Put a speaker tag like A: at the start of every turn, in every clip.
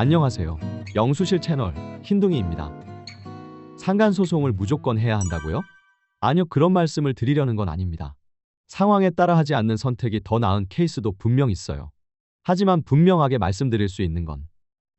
A: 안녕하세요. 영수실 채널 흰둥이입니다. 상간소송을 무조건 해야 한다고요? 아니요, 그런 말씀을 드리려는 건 아닙니다. 상황에 따라 하지 않는 선택이 더 나은 케이스도 분명 있어요. 하지만 분명하게 말씀드릴 수 있는 건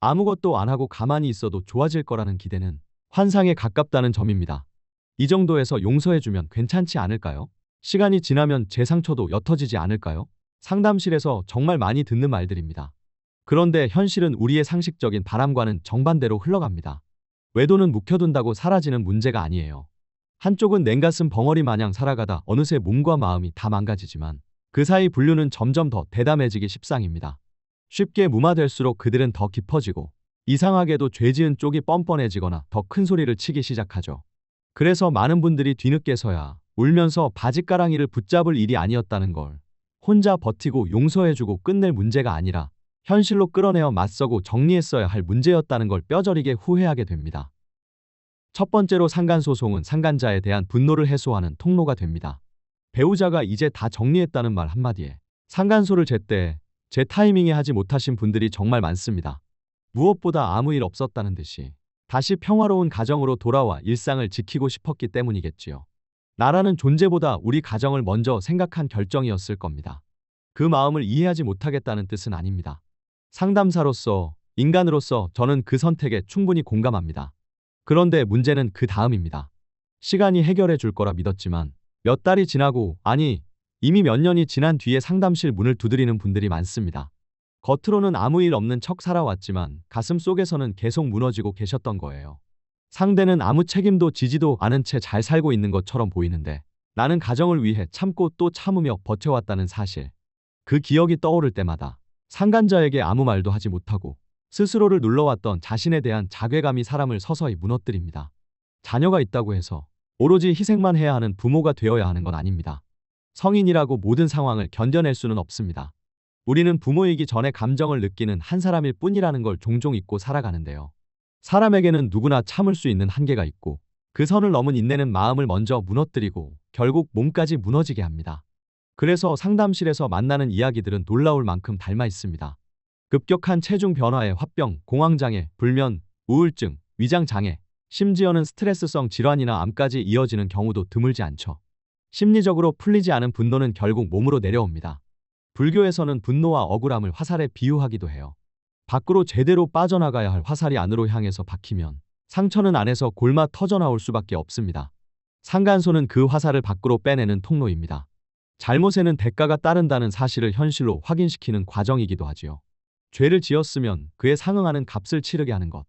A: 아무것도 안 하고 가만히 있어도 좋아질 거라는 기대는 환상에 가깝다는 점입니다. 이 정도에서 용서해주면 괜찮지 않을까요? 시간이 지나면 제 상처도 옅어지지 않을까요? 상담실에서 정말 많이 듣는 말들입니다. 그런데 현실은 우리의 상식적인 바람과는 정반대로 흘러갑니다. 외도는 묵혀둔다고 사라지는 문제가 아니에요. 한쪽은 냉가슴 벙어리 마냥 살아가다 어느새 몸과 마음이 다 망가지지만 그 사이 분류는 점점 더 대담해지기 십상입니다. 쉽게 무마될수록 그들은 더 깊어지고 이상하게도 죄지은 쪽이 뻔뻔해지거나 더 큰 소리를 치기 시작하죠. 그래서 많은 분들이 뒤늦게서야 울면서 바짓가랑이를 붙잡을 일이 아니었다는 걸 혼자 버티고 용서해주고 끝낼 문제가 아니라 현실로 끌어내어 맞서고 정리했어야 할 문제였다는 걸 뼈저리게 후회하게 됩니다. 첫 번째로 상간소송은 상간자에 대한 분노를 해소하는 통로가 됩니다. 배우자가 이제 다 정리했다는 말 한마디에 상간소를 제때 제 타이밍에 하지 못하신 분들이 정말 많습니다. 무엇보다 아무 일 없었다는 듯이 다시 평화로운 가정으로 돌아와 일상을 지키고 싶었기 때문이겠지요. 나라는 존재보다 우리 가정을 먼저 생각한 결정이었을 겁니다. 그 마음을 이해하지 못하겠다는 뜻은 아닙니다. 상담사로서, 인간으로서 저는 그 선택에 충분히 공감합니다. 그런데 문제는 그 다음입니다. 시간이 해결해 줄 거라 믿었지만 몇 달이 지나고, 아니, 이미 몇 년이 지난 뒤에 상담실 문을 두드리는 분들이 많습니다. 겉으로는 아무 일 없는 척 살아왔지만 가슴 속에서는 계속 무너지고 계셨던 거예요. 상대는 아무 책임도 지지도 않은 채 잘 살고 있는 것처럼 보이는데 나는 가정을 위해 참고 또 참으며 버텨왔다는 사실. 그 기억이 떠오를 때마다 상간자에게 아무 말도 하지 못하고 스스로를 눌러왔던 자신에 대한 자괴감이 사람을 서서히 무너뜨립니다. 자녀가 있다고 해서 오로지 희생만 해야 하는 부모가 되어야 하는 건 아닙니다. 성인이라고 모든 상황을 견뎌낼 수는 없습니다. 우리는 부모이기 전에 감정을 느끼는 한 사람일 뿐이라는 걸 종종 잊고 살아가는데요. 사람에게는 누구나 참을 수 있는 한계가 있고 그 선을 넘은 인내는 마음을 먼저 무너뜨리고 결국 몸까지 무너지게 합니다. 그래서 상담실에서 만나는 이야기들은 놀라울 만큼 닮아 있습니다. 급격한 체중 변화에 화병, 공황장애, 불면, 우울증, 위장장애, 심지어는 스트레스성 질환이나 암까지 이어지는 경우도 드물지 않죠. 심리적으로 풀리지 않은 분노는 결국 몸으로 내려옵니다. 불교에서는 분노와 억울함을 화살에 비유하기도 해요. 밖으로 제대로 빠져나가야 할 화살이 안으로 향해서 박히면 상처는 안에서 골마 터져나올 수밖에 없습니다. 상간소는 그 화살을 밖으로 빼내는 통로입니다. 잘못에는 대가가 따른다는 사실을 현실로 확인시키는 과정이기도 하지요. 죄를 지었으면 그에 상응하는 값을 치르게 하는 것.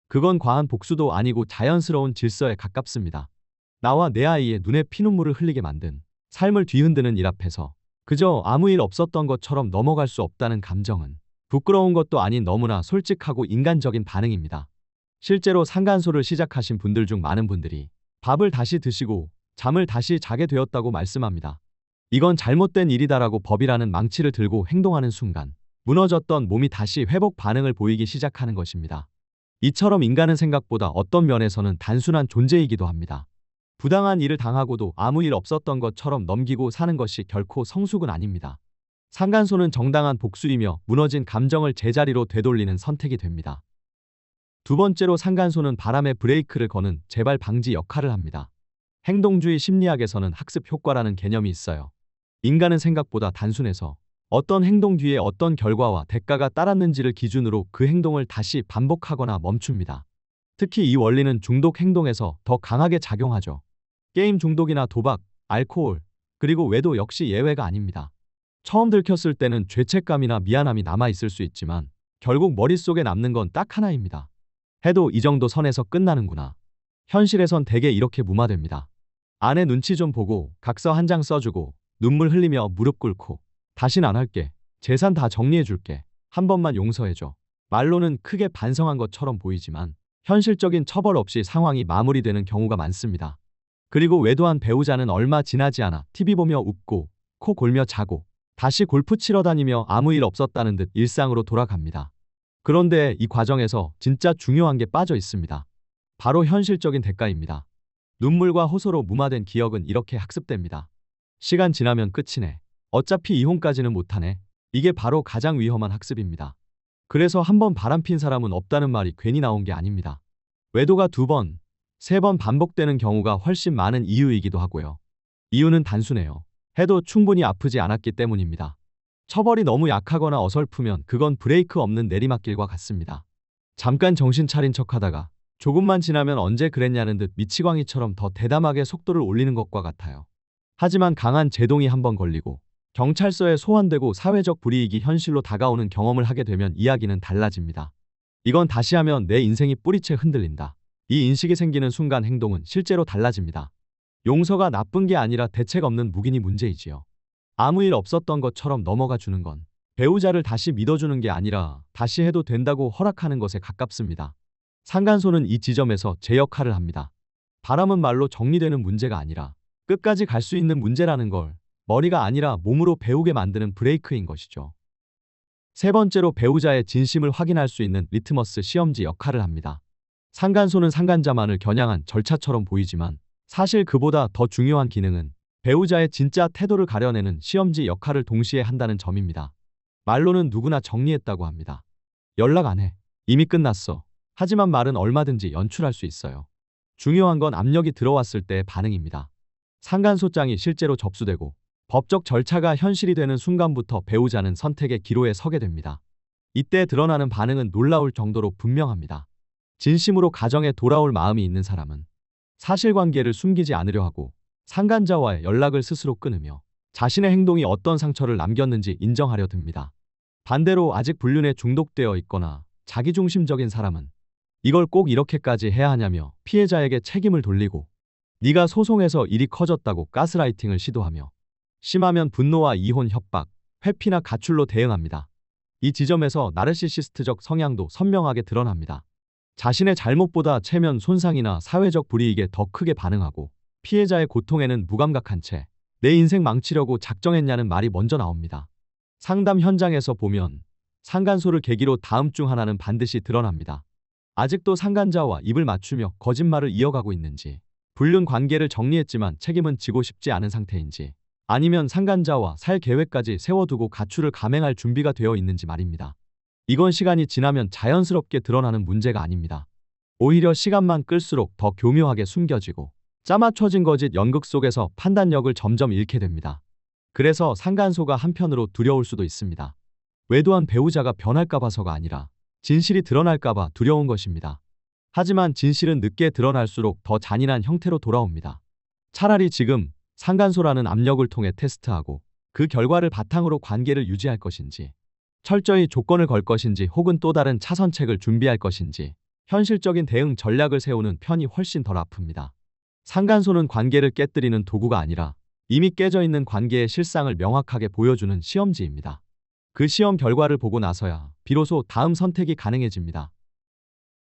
A: 그건 과한 복수도 아니고 자연스러운 질서에 가깝습니다. 나와 내 아이의 눈에 피눈물을 흘리게 만든 삶을 뒤흔드는 일 앞에서 그저 아무 일 없었던 것처럼 넘어갈 수 없다는 감정은 부끄러운 것도 아닌 너무나 솔직하고 인간적인 반응입니다. 실제로 상간소를 시작하신 분들 중 많은 분들이 밥을 다시 드시고 잠을 다시 자게 되었다고 말씀합니다. 이건 잘못된 일이다라고 법이라는 망치를 들고 행동하는 순간 무너졌던 몸이 다시 회복 반응을 보이기 시작하는 것입니다. 이처럼 인간은 생각보다 어떤 면에서는 단순한 존재이기도 합니다. 부당한 일을 당하고도 아무 일 없었던 것처럼 넘기고 사는 것이 결코 성숙은 아닙니다. 상간소는 정당한 복수이며 무너진 감정을 제자리로 되돌리는 선택이 됩니다. 두 번째로 상간소는 바람에 브레이크를 거는 재발 방지 역할을 합니다. 행동주의 심리학에서는 학습 효과라는 개념이 있어요. 인간은 생각보다 단순해서 어떤 행동 뒤에 어떤 결과와 대가가 따랐는지를 기준으로 그 행동을 다시 반복하거나 멈춥니다. 특히 이 원리는 중독 행동에서 더 강하게 작용하죠. 게임 중독이나 도박, 알코올, 그리고 외도 역시 예외가 아닙니다. 처음 들켰을 때는 죄책감이나 미안함이 남아있을 수 있지만 결국 머릿속에 남는 건 딱 하나입니다. 해도 이 정도 선에서 끝나는구나. 현실에선 대개 이렇게 무마됩니다. 아내 눈치 좀 보고 각서 한 장 써주고 눈물 흘리며 무릎 꿇고 다신 안 할게. 재산 다 정리해줄게. 한 번만 용서해줘. 말로는 크게 반성한 것처럼 보이지만 현실적인 처벌 없이 상황이 마무리되는 경우가 많습니다. 그리고 외도한 배우자는 얼마 지나지 않아 TV 보며 웃고 코 골며 자고 다시 골프 치러 다니며 아무 일 없었다는 듯 일상으로 돌아갑니다. 그런데 이 과정에서 진짜 중요한 게 빠져 있습니다. 바로 현실적인 대가입니다. 눈물과 호소로 무마된 기억은 이렇게 학습됩니다. 시간 지나면 끝이네. 어차피 이혼까지는 못하네. 이게 바로 가장 위험한 학습입니다. 그래서 한 번 바람핀 사람은 없다는 말이 괜히 나온 게 아닙니다. 외도가 2번, 3번 반복되는 경우가 훨씬 많은 이유이기도 하고요. 이유는 단순해요. 해도 충분히 아프지 않았기 때문입니다. 처벌이 너무 약하거나 어설프면 그건 브레이크 없는 내리막길과 같습니다. 잠깐 정신 차린 척하다가 조금만 지나면 언제 그랬냐는 듯 미치광이처럼 더 대담하게 속도를 올리는 것과 같아요. 하지만 강한 제동이 한번 걸리고 경찰서에 소환되고 사회적 불이익이 현실로 다가오는 경험을 하게 되면 이야기는 달라집니다. 이건 다시 하면 내 인생이 뿌리채 흔들린다. 이 인식이 생기는 순간 행동은 실제로 달라집니다. 용서가 나쁜 게 아니라 대책 없는 묵인이 문제이지요. 아무 일 없었던 것처럼 넘어가 주는 건 배우자를 다시 믿어주는 게 아니라 다시 해도 된다고 허락하는 것에 가깝습니다. 상간소는 이 지점에서 제 역할을 합니다. 바람은 말로 정리되는 문제가 아니라 끝까지 갈 수 있는 문제라는 걸 머리가 아니라 몸으로 배우게 만드는 브레이크인 것이죠. 세 번째로 배우자의 진심을 확인할 수 있는 리트머스 시험지 역할을 합니다. 상간소는 상간자만을 겨냥한 절차처럼 보이지만 사실 그보다 더 중요한 기능은 배우자의 진짜 태도를 가려내는 시험지 역할을 동시에 한다는 점입니다. 말로는 누구나 정리했다고 합니다. 연락 안 해. 이미 끝났어. 하지만 말은 얼마든지 연출할 수 있어요. 중요한 건 압력이 들어왔을 때의 반응입니다. 상간소장이 실제로 접수되고 법적 절차가 현실이 되는 순간부터 배우자는 선택의 기로에 서게 됩니다. 이때 드러나는 반응은 놀라울 정도로 분명합니다. 진심으로 가정에 돌아올 마음이 있는 사람은 사실관계를 숨기지 않으려 하고 상간자와의 연락을 스스로 끊으며 자신의 행동이 어떤 상처를 남겼는지 인정하려 듭니다. 반대로 아직 불륜에 중독되어 있거나 자기중심적인 사람은 이걸 꼭 이렇게까지 해야 하냐며 피해자에게 책임을 돌리고 네가 소송해서 일이 커졌다고 가스라이팅을 시도하며 심하면 분노와 이혼 협박, 회피나 가출로 대응합니다. 이 지점에서 나르시시스트적 성향도 선명하게 드러납니다. 자신의 잘못보다 체면 손상이나 사회적 불이익에 더 크게 반응하고 피해자의 고통에는 무감각한 채 내 인생 망치려고 작정했냐는 말이 먼저 나옵니다. 상담 현장에서 보면 상간소를 계기로 다음 중 하나는 반드시 드러납니다. 아직도 상간자와 입을 맞추며 거짓말을 이어가고 있는지, 불륜 관계를 정리했지만 책임은 지고 싶지 않은 상태인지, 아니면 상간자와 살 계획까지 세워두고 가출을 감행할 준비가 되어 있는지 말입니다. 이건 시간이 지나면 자연스럽게 드러나는 문제가 아닙니다. 오히려 시간만 끌수록 더 교묘하게 숨겨지고 짜맞춰진 거짓 연극 속에서 판단력을 점점 잃게 됩니다. 그래서 상간소가 한편으로 두려울 수도 있습니다. 외도한 배우자가 변할까 봐서가 아니라 진실이 드러날까 봐 두려운 것입니다. 하지만 진실은 늦게 드러날수록 더 잔인한 형태로 돌아옵니다. 차라리 지금 상간소라는 압력을 통해 테스트하고 그 결과를 바탕으로 관계를 유지할 것인지, 철저히 조건을 걸 것인지 혹은 또 다른 차선책을 준비할 것인지 현실적인 대응 전략을 세우는 편이 훨씬 덜 아픕니다. 상간소는 관계를 깨뜨리는 도구가 아니라 이미 깨져 있는 관계의 실상을 명확하게 보여주는 시험지입니다. 그 시험 결과를 보고 나서야 비로소 다음 선택이 가능해집니다.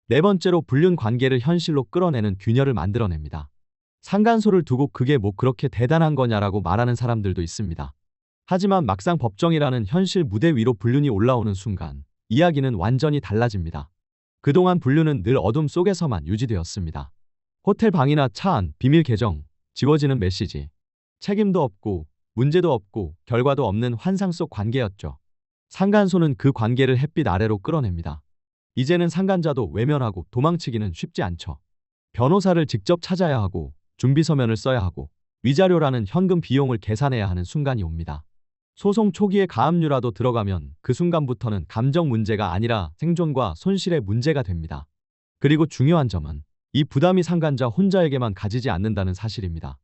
A: 네 번째로 불륜 관계를 현실로 끌어내는 균열을 만들어냅니다. 상간소를 두고 그게 뭐 그렇게 대단한 거냐라고 말하는 사람들도 있습니다. 하지만 막상 법정이라는 현실 무대 위로 불륜이 올라오는 순간 이야기는 완전히 달라집니다. 그동안 불륜은 늘 어둠 속에서만 유지되었습니다. 호텔 방이나 차 안, 비밀 계정, 지워지는 메시지. 책임도 없고 문제도 없고 결과도 없는 환상 속 관계였죠. 상간소는 그 관계를 햇빛 아래로 끌어냅니다. 이제는 상간자도 외면하고 도망치기는 쉽지 않죠. 변호사를 직접 찾아야 하고 준비 서면을 써야 하고 위자료라는 현금 비용을 계산해야 하는 순간이 옵니다. 소송 초기에 가압류라도 들어가면 그 순간부터는 감정 문제가 아니라 생존과 손실의 문제가 됩니다. 그리고 중요한 점은 이 부담이 상간자 혼자에게만 가지지 않는다는 사실입니다.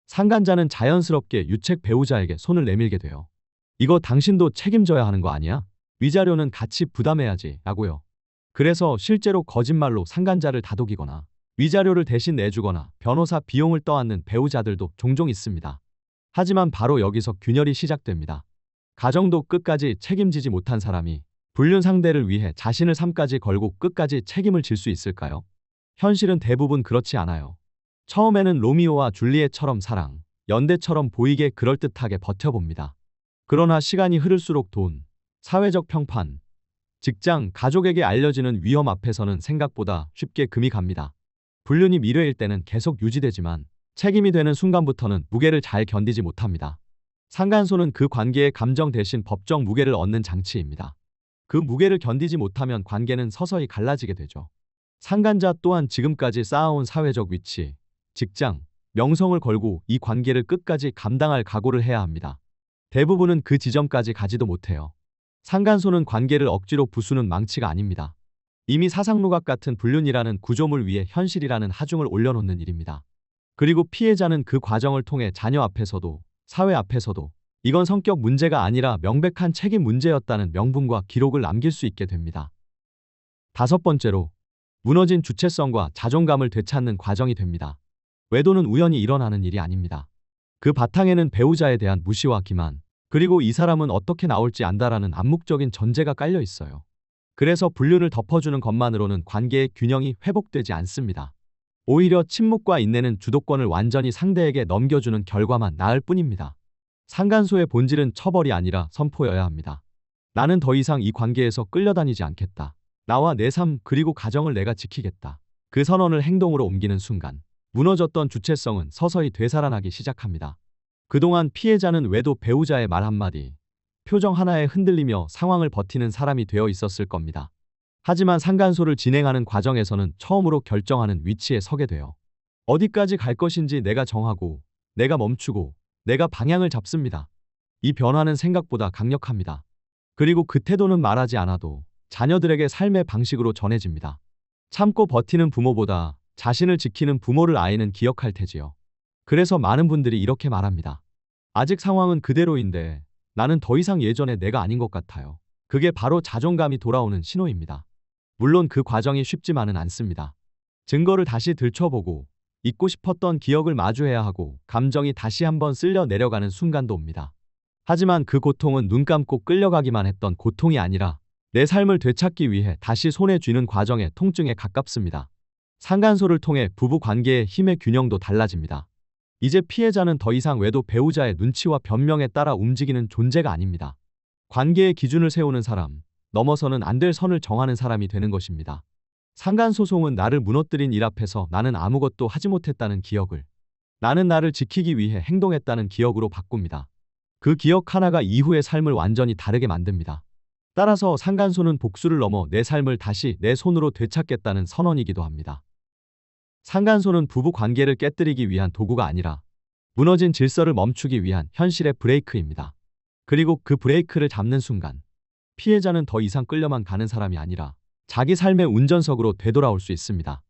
A: 상간자는 자연스럽게 유책 배우자에게 손을 내밀게 돼요. 이거 당신도 책임져야 하는 거 아니야? 위자료는 같이 부담해야지 라고요. 그래서 실제로 거짓말로 상간자를 다독이거나 위자료를 대신 내주거나 변호사 비용을 떠안는 배우자들도 종종 있습니다. 하지만 바로 여기서 균열이 시작됩니다. 가정도 끝까지 책임지지 못한 사람이 불륜 상대를 위해 자신의 삶까지 걸고 끝까지 책임을 질 수 있을까요? 현실은 대부분 그렇지 않아요. 처음에는 로미오와 줄리엣처럼 사랑, 연대처럼 보이게 그럴듯하게 버텨봅니다. 그러나 시간이 흐를수록 돈, 사회적 평판, 직장, 가족에게 알려지는 위험 앞에서는 생각보다 쉽게 금이 갑니다. 불륜이 미래일 때는 계속 유지되지만 책임이 되는 순간부터는 무게를 잘 견디지 못합니다. 상간소는 그 관계의 감정 대신 법적 무게를 얻는 장치입니다. 그 무게를 견디지 못하면 관계는 서서히 갈라지게 되죠. 상간자 또한 지금까지 쌓아온 사회적 위치, 직장, 명성을 걸고 이 관계를 끝까지 감당할 각오를 해야 합니다. 대부분은 그 지점까지 가지도 못해요. 상간소는 관계를 억지로 부수는 망치가 아닙니다. 이미 사상루각 같은 불륜이라는 구조물 위에 현실이라는 하중을 올려놓는 일입니다. 그리고 피해자는 그 과정을 통해 자녀 앞에서도 사회 앞에서도 이건 성격 문제가 아니라 명백한 책임 문제였다는 명분과 기록을 남길 수 있게 됩니다. 다섯 번째로, 무너진 주체성과 자존감을 되찾는 과정이 됩니다. 외도는 우연히 일어나는 일이 아닙니다. 그 바탕에는 배우자에 대한 무시와 기만, 그리고 이 사람은 어떻게 나올지 안다라는 암묵적인 전제가 깔려 있어요. 그래서 불륜을 덮어주는 것만으로는 관계의 균형이 회복되지 않습니다. 오히려 침묵과 인내는 주도권을 완전히 상대에게 넘겨주는 결과만 낳을 뿐입니다. 상간소의 본질은 처벌이 아니라 선포여야 합니다. 나는 더 이상 이 관계에서 끌려다니지 않겠다. 나와 내 삶 그리고 가정을 내가 지키겠다. 그 선언을 행동으로 옮기는 순간 무너졌던 주체성은 서서히 되살아나기 시작합니다. 그동안 피해자는 외도 배우자의 말 한마디, 표정 하나에 흔들리며 상황을 버티는 사람이 되어 있었을 겁니다. 하지만 상간소를 진행하는 과정에서는 처음으로 결정하는 위치에 서게 돼요. 어디까지 갈 것인지 내가 정하고, 내가 멈추고, 내가 방향을 잡습니다. 이 변화는 생각보다 강력합니다. 그리고 그 태도는 말하지 않아도 자녀들에게 삶의 방식으로 전해집니다. 참고 버티는 부모보다 자신을 지키는 부모를 아이는 기억할 테지요. 그래서 많은 분들이 이렇게 말합니다. 아직 상황은 그대로인데 나는 더 이상 예전의 내가 아닌 것 같아요. 그게 바로 자존감이 돌아오는 신호입니다. 물론 그 과정이 쉽지만은 않습니다. 증거를 다시 들춰보고 잊고 싶었던 기억을 마주해야 하고 감정이 다시 한번 쓸려 내려가는 순간도 옵니다. 하지만 그 고통은 눈 감고 끌려가기만 했던 고통이 아니라 내 삶을 되찾기 위해 다시 손에 쥐는 과정의 통증에 가깝습니다. 상간소를 통해 부부 관계의 힘의 균형도 달라집니다. 이제 피해자는 더 이상 외도 배우자의 눈치와 변명에 따라 움직이는 존재가 아닙니다. 관계의 기준을 세우는 사람, 넘어서는 안 될 선을 정하는 사람이 되는 것입니다. 상간소송은 나를 무너뜨린 일 앞에서 나는 아무것도 하지 못했다는 기억을, 나는 나를 지키기 위해 행동했다는 기억으로 바꿉니다. 그 기억 하나가 이후의 삶을 완전히 다르게 만듭니다. 따라서 상간소는 복수를 넘어 내 삶을 다시 내 손으로 되찾겠다는 선언이기도 합니다. 상간소는 부부 관계를 깨뜨리기 위한 도구가 아니라 무너진 질서를 멈추기 위한 현실의 브레이크입니다. 그리고 그 브레이크를 잡는 순간 피해자는 더 이상 끌려만 가는 사람이 아니라 자기 삶의 운전석으로 되돌아올 수 있습니다.